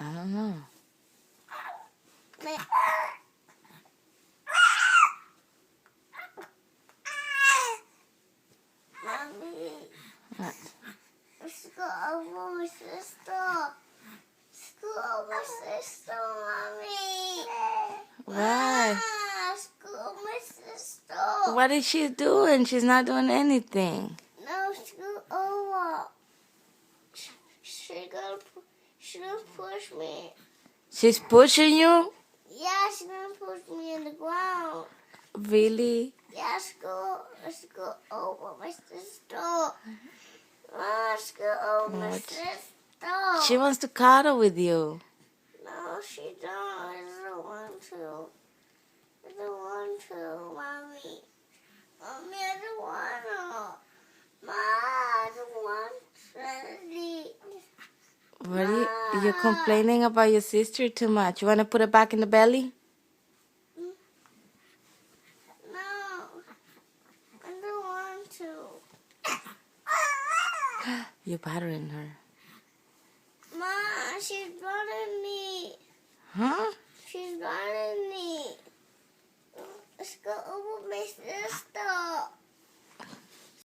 I don't know. Mommy, What? let's go over my sister. Let's go over my sister, Mommy. Why? Let's go over my sister. What is she doing? She's not doing anything. No, let's go over. She gonna push me. She's pushing you? Yeah, she's gonna push me in the ground. Really? Yeah, let's go over my sister. Let's go over my sister. She wants to cuddle with you. No, she don't. I don't want to. I don't want to, Mommy. Mommy, I don't want to. Ma, I don't want to. What are you're complaining about your sister too much. You want to put her back in the belly? No, I don't want to. You're bothering her. Ma, she's bothering me. Huh?